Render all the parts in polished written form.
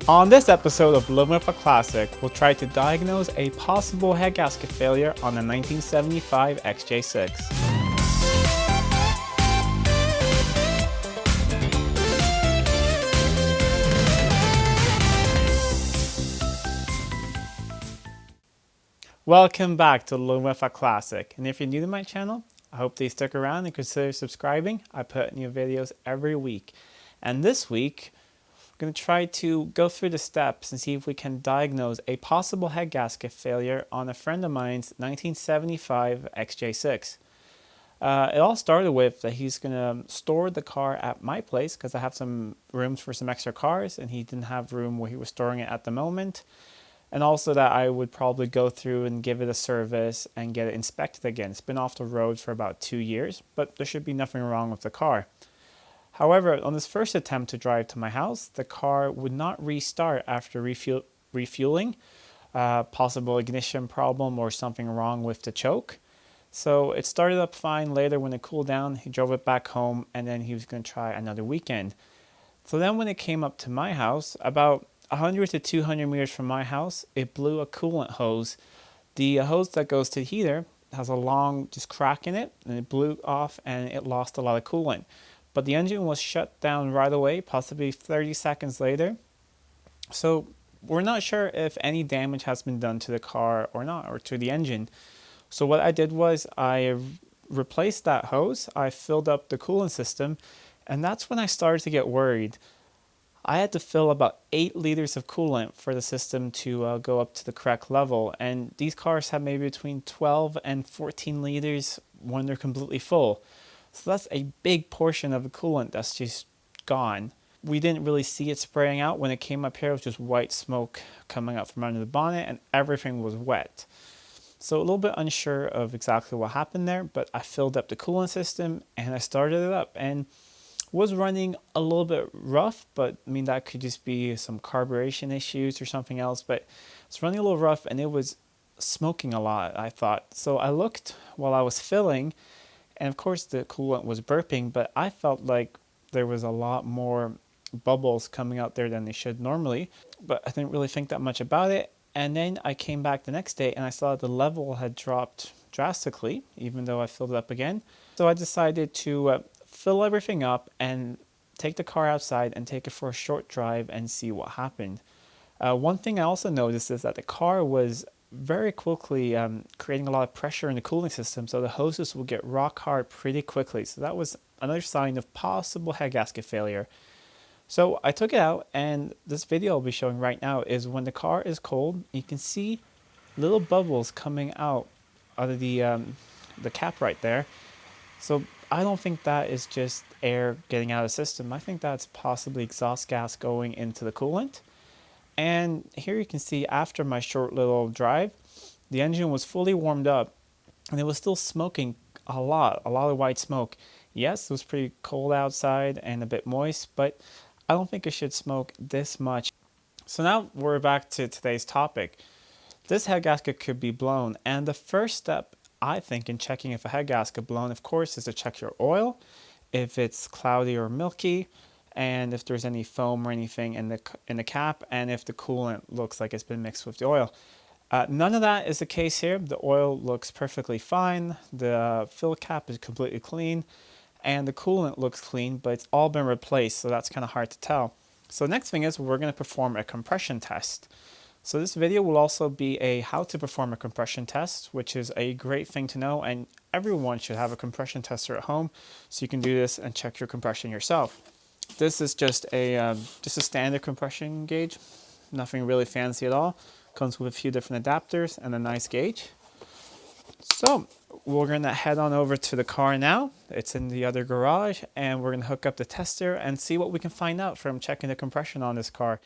On this episode of Living with a Classic, we'll try to diagnose a possible head gasket failure on the 1975 XJ6. Welcome back to Living with a Classic, and if you're new to my channel, I hope that you stick around and consider subscribing. I put new videos every week, and this week we're going to try to go through the steps and see if we can diagnose a possible head gasket failure on a friend of mine's 1975 XJ6. It all started with that he's going to store the car at my place because I have some rooms for some extra cars, and he didn't have room where he was storing it at the moment. And also that I would probably go through and give it a service and get it inspected again. It's been off the road for about 2 years, but there should be nothing wrong with the car. However, on this first attempt to drive to my house, the car would not restart after refueling, possible ignition problem or something wrong with the choke. So it started up fine. Later when it cooled down, he drove it back home, and then he was going to try another weekend. So then when it came up to my house, about 100 to 200 meters from my house, it blew a coolant hose. The hose that goes to the heater has a long just crack in it, and it blew off and it lost a lot of coolant. But the engine was shut down right away, possibly 30 seconds later. So we're not sure if any damage has been done to the car or not, or to the engine. So what I did was I replaced that hose, I filled up the coolant system, and that's when I started to get worried. I had to fill about 8 liters of coolant for the system to go up to the correct level. And these cars have maybe between 12 and 14 liters when they're completely full. So that's a big portion of the coolant that's just gone. We didn't really see it spraying out. When it came up here, it was just white smoke coming up from under the bonnet, and everything was wet. So a little bit unsure of exactly what happened there, but I filled up the coolant system and I started it up. And was running a little bit rough, but I mean that could just be some carburation issues or something else, but it's running a little rough and it was smoking a lot, I thought. So I looked while I was filling, and of course the coolant was burping, but I felt like there was a lot more bubbles coming out there than they should normally, but I didn't really think that much about it. And then I came back the next day and I saw the level had dropped drastically, even though I filled it up again. So I decided to fill everything up and take the car outside and take it for a short drive and see what happened. One thing I also noticed is that the car was very quickly creating a lot of pressure in the cooling system, so the hoses will get rock hard pretty quickly. So that was another sign of possible head gasket failure. So I took it out, and this video I'll be showing right now is when the car is cold, you can see little bubbles coming out of the cap right there. So I don't think that is just air getting out of the system. I think that's possibly exhaust gas going into the coolant. And here you can see after my short little drive, the engine was fully warmed up and it was still smoking a lot of white smoke. Yes, it was pretty cold outside and a bit moist, but I don't think it should smoke this much. So now we're back to today's topic. This head gasket could be blown, and the first step I think in checking if a head gasket blown, of course, is to check your oil, if it's cloudy or milky, and if there's any foam or anything in the cap, and if the coolant looks like it's been mixed with the oil. None of that is the case here. The oil looks perfectly fine. The fill cap is completely clean, and the coolant looks clean, but it's all been replaced, so that's kind of hard to tell. So the next thing is we're going to perform a compression test. So this video will also be a how to perform a compression test, which is a great thing to know, and everyone should have a compression tester at home so you can do this and check your compression yourself. This is just a standard compression gauge, nothing really fancy at all. Comes with a few different adapters and a nice gauge. So we're going to head on over to the car now. It's in the other garage, and we're going to hook up the tester and see what we can find out from checking the compression on this car.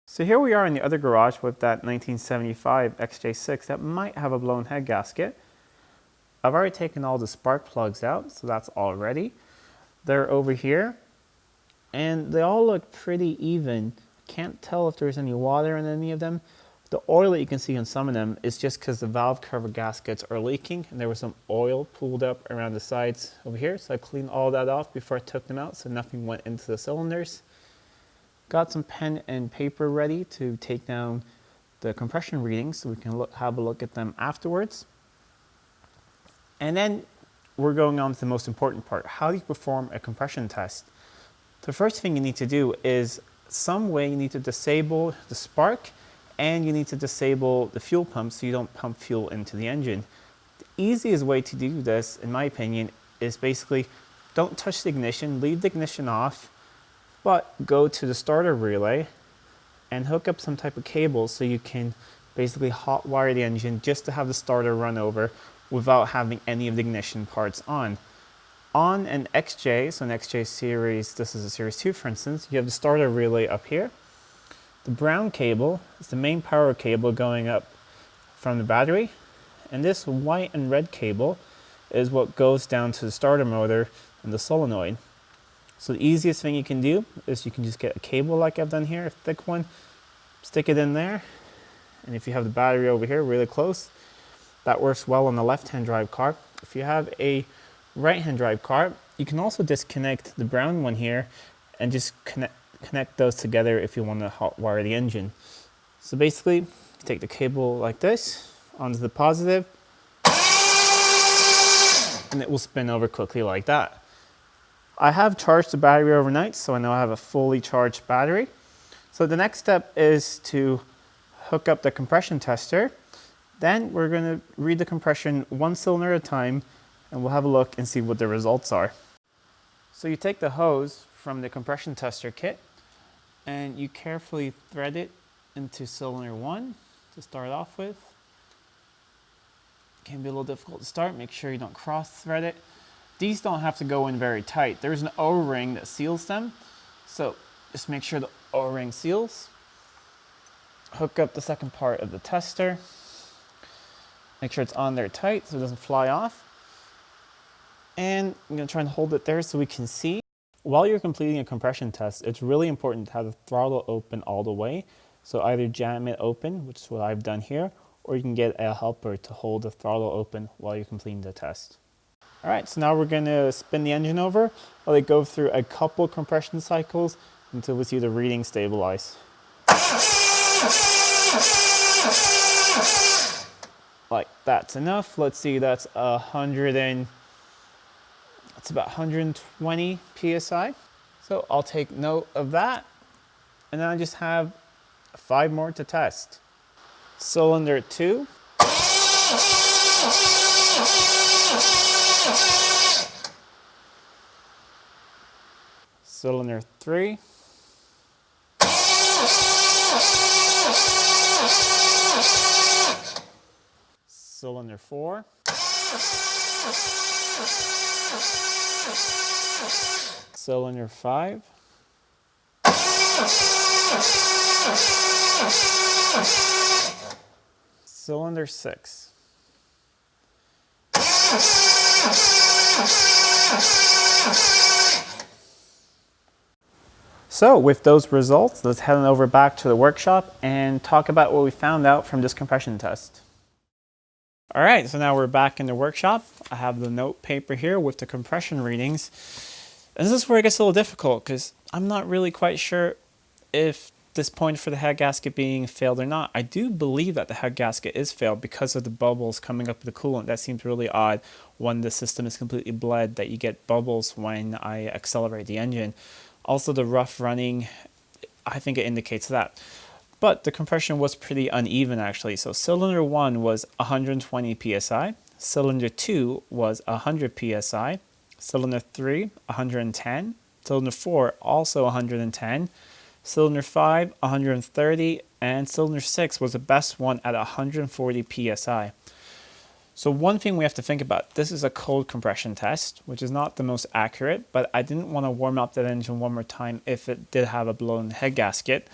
So here we are in the other garage with that 1975 XJ6 that might have a blown head gasket. I've already taken all the spark plugs out, so that's all ready. They're over here, and they all look pretty even. Can't tell if there's any water in any of them. The oil that you can see on some of them is just because the valve cover gaskets are leaking, and there was some oil pooled up around the sides over here. So I cleaned all that off before I took them out so nothing went into the cylinders. Got some pen and paper ready to take down the compression readings so we can have a look at them afterwards. And then we're going on to the most important part. How do you perform a compression test? The first thing you need to do is some way you need to disable the spark and you need to disable the fuel pump so you don't pump fuel into the engine. The easiest way to do this, in my opinion, is basically don't touch the ignition, leave the ignition off, but go to the starter relay and hook up some type of cable so you can basically hot wire the engine just to have the starter run over without having any of the ignition parts on. On an XJ, so an XJ series, this is a series 2 for instance, you have the starter relay up here. The brown cable is the main power cable going up from the battery, and this white and red cable is what goes down to the starter motor and the solenoid. So the easiest thing you can do is you can just get a cable like I've done here, a thick one, stick it in there, and if you have the battery over here really close, that works well on the left-hand drive car. If you have a right-hand drive car, you can also disconnect the brown one here and just connect those together if you want to hot wire the engine. So basically, you take the cable like this onto the positive, and it will spin over quickly like that. I have charged the battery overnight, so I know I have a fully charged battery. So the next step is to hook up the compression tester. Then we're going to read the compression one cylinder at a time, and we'll have a look and see what the results are. So you take the hose from the compression tester kit, and you carefully thread it into cylinder 1 to start off with. It can be a little difficult to start, make sure you don't cross thread it. These don't have to go in very tight. There's an O-ring that seals them, so just make sure the O-ring seals. Hook up the second part of the tester. Make sure it's on there tight so it doesn't fly off. And I'm going to try and hold it there so we can see. While you're completing a compression test, it's really important to have the throttle open all the way. So either jam it open, which is what I've done here, or you can get a helper to hold the throttle open while you're completing the test. All right, so now we're going to spin the engine over while they go through a couple compression cycles until we see the reading stabilize. Like that's enough. Let's see, that's about 120 psi. So I'll take note of that, and then I just have 5 more to test. Cylinder 2. Cylinder 3. Cylinder 4. Cylinder 5. Cylinder 6. So with those results, let's head on over back to the workshop and talk about what we found out from this compression test. All right, so now we're back in the workshop. I have the note paper here with the compression readings. And this is where it gets a little difficult because I'm not really quite sure if this point for the head gasket being failed or not. I do believe that the head gasket is failed because of the bubbles coming up with the coolant. That seems really odd when the system is completely bled that you get bubbles when I accelerate the engine. Also the rough running, I think it indicates that. But the compression was pretty uneven actually. So cylinder 1 was 120 psi, cylinder 2 was 100 psi, cylinder 3 110, cylinder 4 also 110, cylinder 5 130, and cylinder 6 was the best one at 140 psi. So one thing we have to think about, this is a cold compression test, which is not the most accurate, but I didn't want to warm up that engine one more time if it did have a blown head gasket.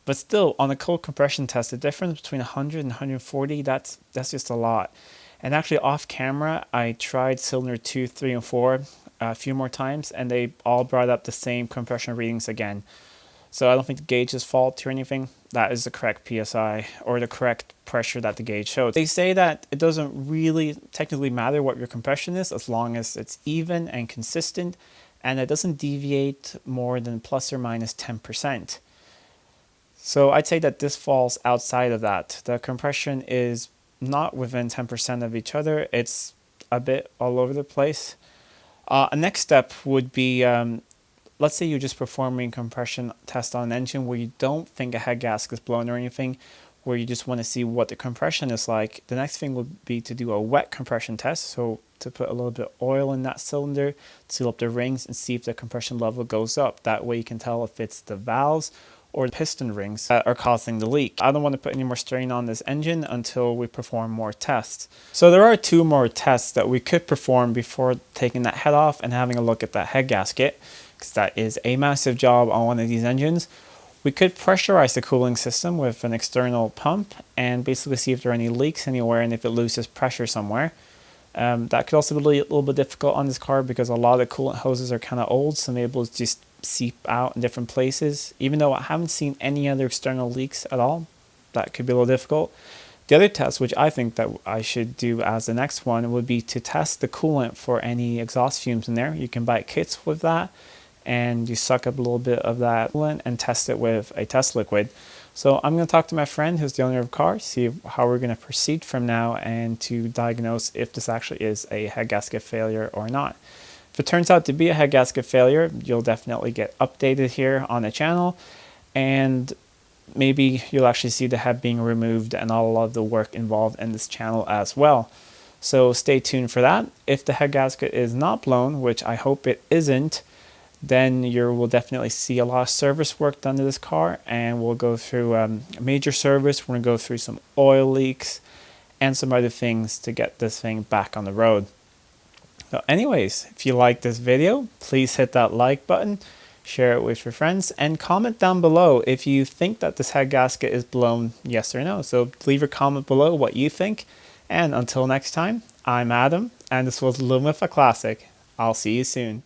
But still, on a cold compression test, the difference between 100 and 140, that's just a lot. And actually off camera, I tried cylinder 2, 3, and 4 a few more times, and they all brought up the same compression readings again. So I don't think the gauge is faulty or anything. That is the correct PSI or the correct pressure that the gauge shows. They say that it doesn't really technically matter what your compression is as long as it's even and consistent and it doesn't deviate more than plus or minus 10%. So I'd say that this falls outside of that. The compression is not within 10% of each other. It's a bit all over the place. A next step would be, let's say you're just performing compression test on an engine where you don't think a head gasket is blown or anything, where you just want to see what the compression is like. The next thing would be to do a wet compression test. So to put a little bit of oil in that cylinder, seal up the rings, and see if the compression level goes up. That way you can tell if it's the valves or the piston rings that are causing the leak. I don't want to put any more strain on this engine until we perform more tests. So there are 2 more tests that we could perform before taking that head off and having a look at that head gasket, because that is a massive job on one of these engines. We could pressurize the cooling system with an external pump and basically see if there are any leaks anywhere and if it loses pressure somewhere. That could also be a little bit difficult on this car because a lot of the coolant hoses are kind of old, so maybe it'll just seep out in different places. Even though I haven't seen any other external leaks at all, that could be a little difficult. The other test, which I think that I should do as the next one, would be to test the coolant for any exhaust fumes in there. You can buy kits with that, and you suck up a little bit of that coolant and test it with a test liquid. So I'm going to talk to my friend who's the owner of the car, see how we're going to proceed from now and to diagnose if this actually is a head gasket failure or not. If it turns out to be a head gasket failure, you'll definitely get updated here on the channel, and maybe you'll actually see the head being removed and all of the work involved in this channel as well. So stay tuned for that. If the head gasket is not blown, which I hope it isn't, then you will definitely see a lot of service work done to this car, and we'll go through a major service. We're going to go through some oil leaks and some other things to get this thing back on the road. So anyways, if you like this video, please hit that like button, share it with your friends, and comment down below if you think that this head gasket is blown, yes or no. So leave your comment below what you think, and until next time, I'm Adam, and this was Living with a Classic. I'll see you soon.